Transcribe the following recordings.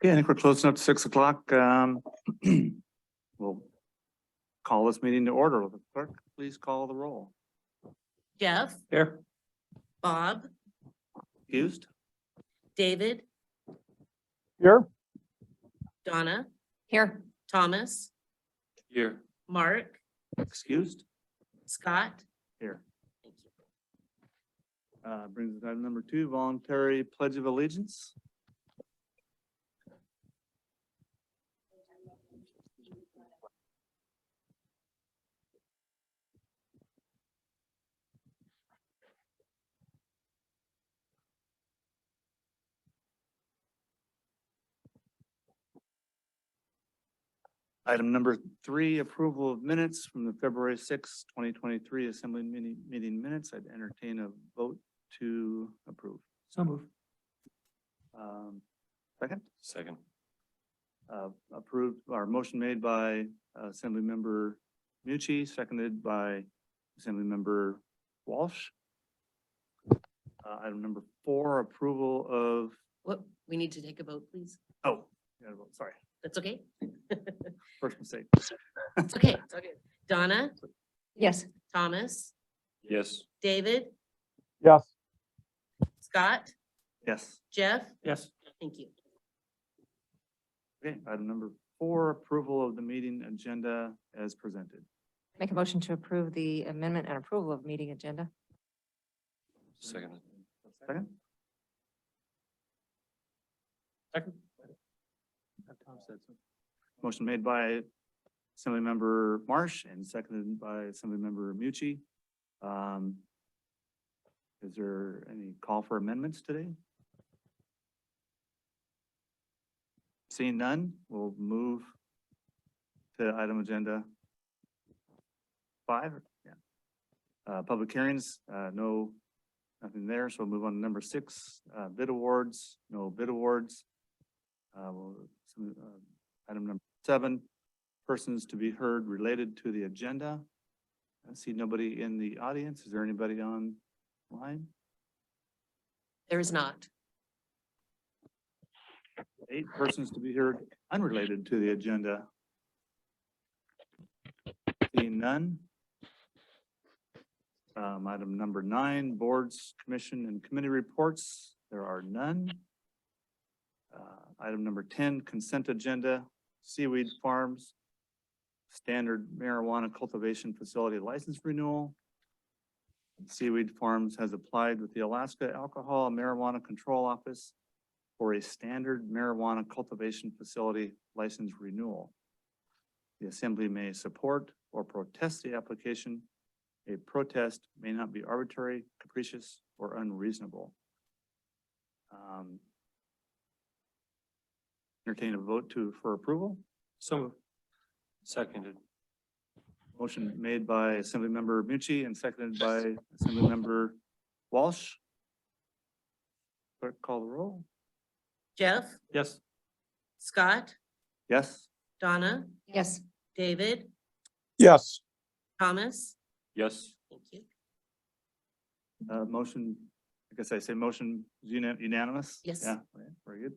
Okay, I think we're closing up to 6 o'clock. We'll call this meeting to order. Will the clerk please call the roll? Jeff, Here. Bob, Excused? David, Here. Donna, Here. Thomas, Here. Mark, Excused? Scott. Here. Thank you. Brings us to item number 2, voluntary pledge of allegiance. Item number 3, approval of minutes from the February 6, 2023 Assembly meeting minutes. I'd entertain a vote to approve. So move. Second? Second. Approved, or motion made by Assembly Member Mucci, seconded by Assembly Member Walsh. Item number 4, approval of, What, we need to take a vote, please. oh, gotta vote, sorry, That's okay. first mistake. It's okay. It's okay. Donna, Yes. Thomas, Yes. David, Yes. Scott, Yes. Jeff. Yes. Thank you. Okay, item number 4, approval of the meeting agenda as presented. Make a motion to approve the amendment and approval of meeting agenda. Second. Second? Second. Motion made by Assembly Member Marsh and seconded by Assembly Member Mucci. Is there any call for amendments today? Seeing none, we'll move to item agenda 5. Yeah. Public hearings, nothing there, so we'll move on to number 6, bid awards, no bid awards. Item number 7, persons to be heard related to the agenda. I see nobody in the audience. Is there anybody online? There is not. 8, persons to be heard unrelated to the agenda. Seeing none. Item number 9, boards, commission, and committee reports. There are none. Item number 10, consent agenda, Seaweed Farms, standard marijuana cultivation facility license renewal. Seaweed Farms has applied with the Alaska Alcohol and Marijuana Control Office for a standard marijuana cultivation facility license renewal. The assembly may support or protest the application. A protest may not be arbitrary, capricious, or unreasonable. Entertain a vote for approval. So seconded. Motion made by Assembly Member Mucci and seconded by Assembly Member Walsh. Clerk, call the roll. Jeff, Yes. Scott, Yes. Donna, Yes. David, Yes. Thomas. Yes. Thank you. Motion, I guess I say motion is unanimous? Yes. Yeah, very good.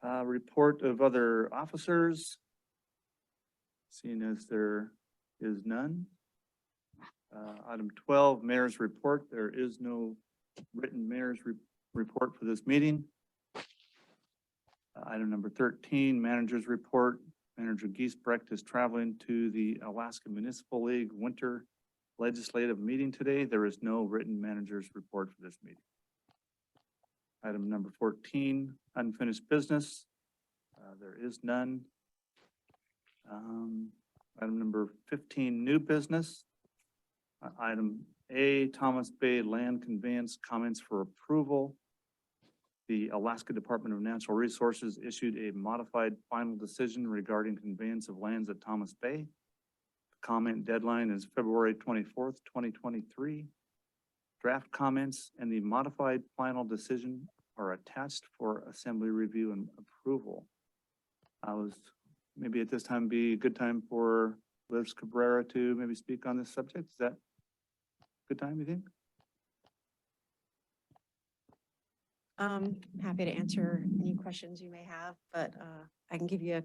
Report of other officers. Seeing as there is none. Item 12, mayor's report. There is no written mayor's report for this meeting. Item number 13, manager's report. Manager Giesbrecht is traveling to the Alaska Municipal League Winter Legislative Meeting today. There is no written manager's report for this meeting. Item number 14, unfinished business. There is none. Item number 15, new business. Item A, Thomas Bay Land Conveyance comments for approval. The Alaska Department of Natural Resources issued a modified final decision regarding conveyance of lands at Thomas Bay. The comment deadline is February 24th, 2023. Draft comments and the modified final decision are attached for assembly review and approval. Maybe at this time be a good time for Liz Cabrera to maybe speak on this subject. Is that a good time, you think? Happy to answer any questions you may have, but I can give you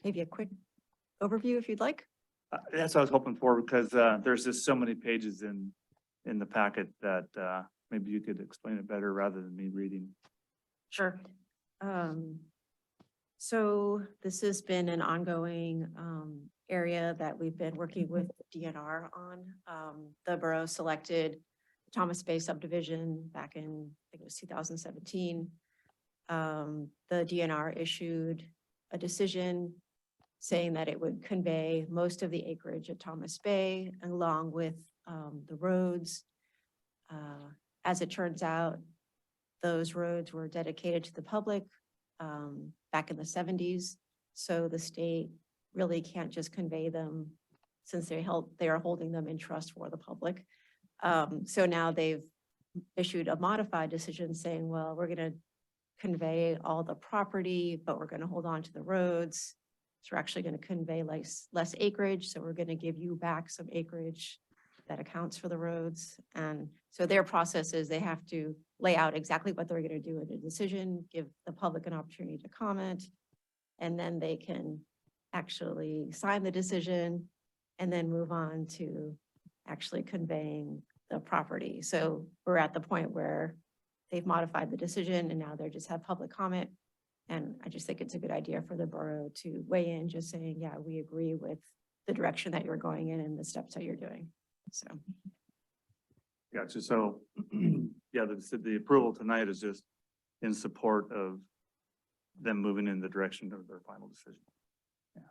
maybe a quick overview if you'd like. That's what I was hoping for, because, there's just so many pages in the packet that, maybe you could explain it better rather than me reading. Sure. So this has been an ongoing area that we've been working with DNR on. The borough selected Thomas Bay subdivision back in, I think it was 2017. The DNR issued a decision saying that it would convey most of the acreage at Thomas Bay along with the roads. As it turns out, those roads were dedicated to the public back in the 70s. So the state really can't just convey them since they are holding them in trust for the public. So now they've issued a modified decision saying, well, we're going to convey all the property, but we're going to hold on to the roads. So we're actually going to convey less acreage. So we're going to give you back some acreage that accounts for the roads. And so their process is they have to lay out exactly what they're going to do in a decision, give the public an opportunity to comment, and then they can actually sign the decision and then move on to actually conveying the property. So we're at the point where they've modified the decision and now they just have public comment. And I just think it's a good idea for the borough to weigh in, just saying, yeah, we agree with the direction that you're going in and the steps that you're doing. So. Gotcha. So, yeah, the approval tonight is just in support of them moving in the direction of their final decision. Yeah.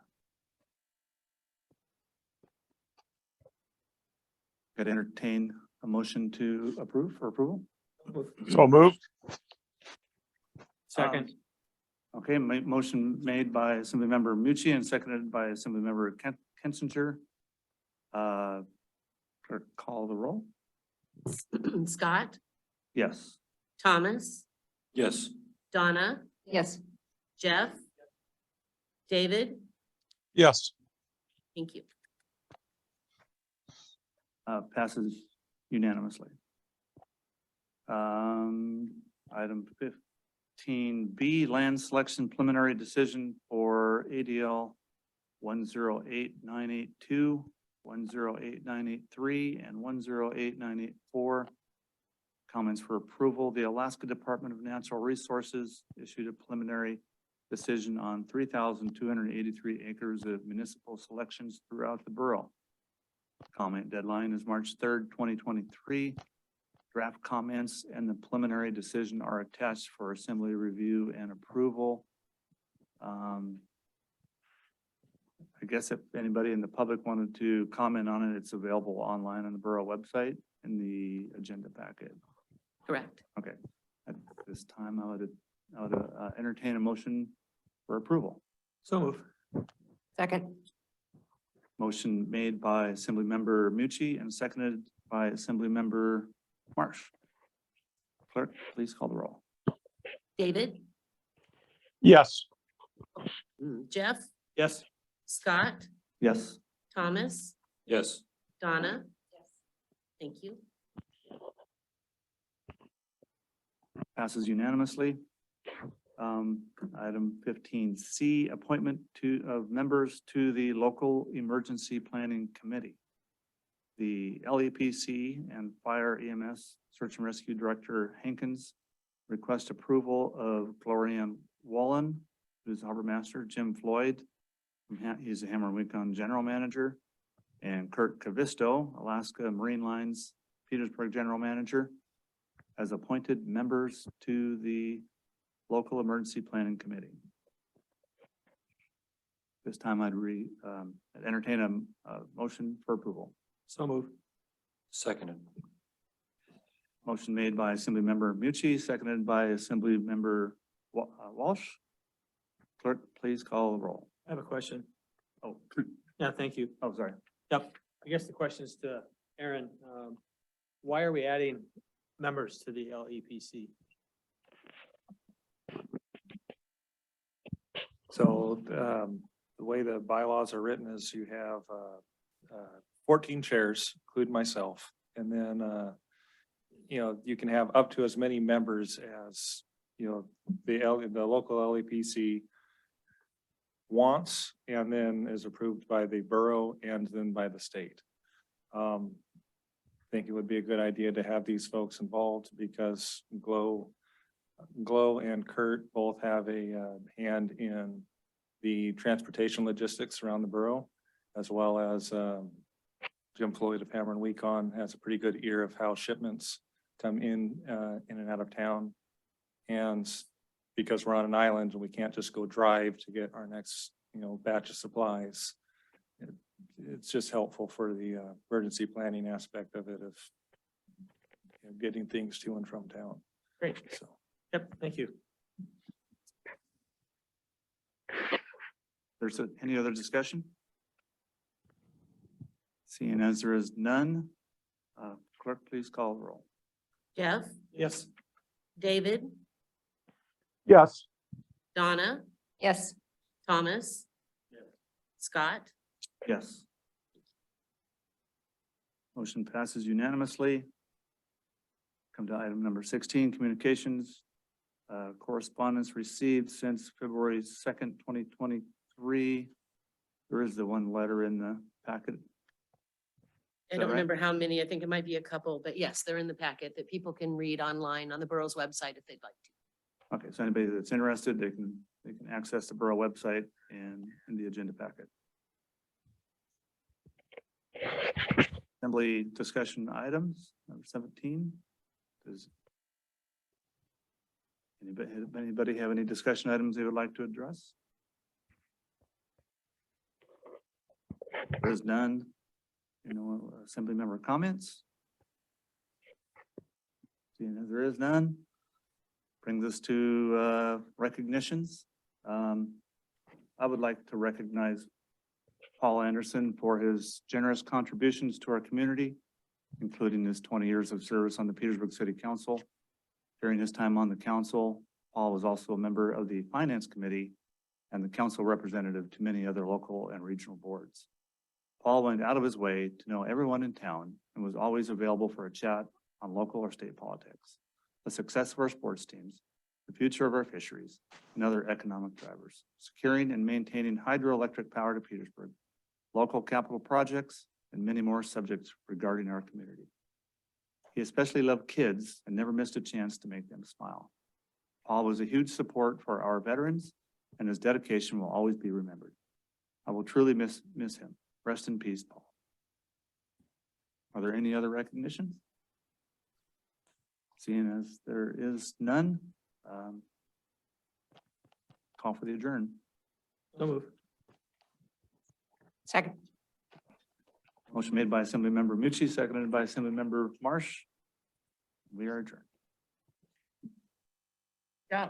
Could entertain a motion to approve for approval? So moved. Second. Okay, motion made by Assemblymember Mucci and seconded by Assemblymember Kensinger. Clerk, call the roll. Scott, Yes. Thomas, Yes. Donna, Yes. Jeff, David, Yes. thank you. Passes unanimously. Item 15B, land selection preliminary decision for ADL 108982, 108983, and 108984. Comments for approval. The Alaska Department of Natural Resources issued a preliminary decision on 3,283 acres of municipal selections throughout the borough. Comment deadline is March 3rd, 2023. Draft comments and the preliminary decision are attached for assembly review and approval. I guess if anybody in the public wanted to comment on it, it's available online on the borough website in the agenda packet. Correct. Okay, at this time, I would entertain a motion for approval. So move. Second. Motion made by Assemblymember Mucci and seconded by Assemblymember Marsh. Clerk, please call the roll. David, Yes. Jeff, Yes. Scott, Yes. Thomas, Yes. Donna. Yes. Thank you. Passes unanimously. Item 15C, appointment of members to the Local Emergency Planning Committee. The LEPC and Fire EMS Search and Rescue Director Hankins request approval of Gloria Wallen, who's Harbor Master, Jim Floyd, he's a Hammer and Wicon General Manager, and Kurt Cavisto, Alaska Marine Lines Petersburg General Manager, as appointed members to the Local Emergency Planning Committee. This time I'd entertain a motion for approval. So move. Seconded. Motion made by Assemblymember Mucci, seconded by Assemblymember Walsh. Clerk, please call the roll. I have a question. Oh, Yeah, thank you. oh, sorry. Yep. I guess the question is to Aaron. Why are we adding members to the LEPC? So, the way the bylaws are written is you have, 14 chairs, including myself. And then, you can have up to as many members as, the local LEPC wants and then is approved by the borough and then by the state. I think it would be a good idea to have these folks involved because Glow and Kurt both have a hand in the transportation logistics around the borough, as well as Jim Floyd of Hammer and Weecon has a pretty good ear of how shipments come in and out of town. And because we're on an island and we can't just go drive to get our next, batch of supplies, it's just helpful for the emergency planning aspect of it of getting things to and from town. Great. So. Yep, thank you. Any other discussion? Seeing as there is none, clerk, please call the roll. Jeff, Yes. David, Yes. Donna, Yes. Thomas, Scott, Yes. Motion passes unanimously. Come to item number 16, communications. Correspondence received since February 2nd, 2023. There is the one letter in the packet. I that don't right? remember how many, I think it might be a couple, but yes, they're in the packet that people can read online on the borough's website if they'd like to. Okay, so anybody that's interested, they can access the borough website and in the agenda packet. Assembly discussion items, number 17. Does anybody have any discussion items they would like to address? There is none. Assembly member comments? Seeing as there is none, brings us to recognitions. I would like to recognize Paul Anderson for his generous contributions to our community, including his 20 years of service on the Petersburg City Council. During his time on the council, Paul was also a member of the Finance Committee and the council representative to many other local and regional boards. Paul went out of his way to know everyone in town and was always available for a chat on local or state politics, the success of our sports teams, the future of our fisheries, and other economic drivers, securing and maintaining hydroelectric power to Petersburg, local capital projects, and many more subjects regarding our community. He especially loved kids and never missed a chance to make them smile. Paul was a huge support for our veterans, and his dedication will always be remembered. I will truly miss him. Rest in peace, Paul. Are there any other recognitions? Seeing as there is none, call for the adjourn. So move. Second. Motion made by Assemblymember Mucci, seconded by Assemblymember Marsh. We are adjourned. Yeah.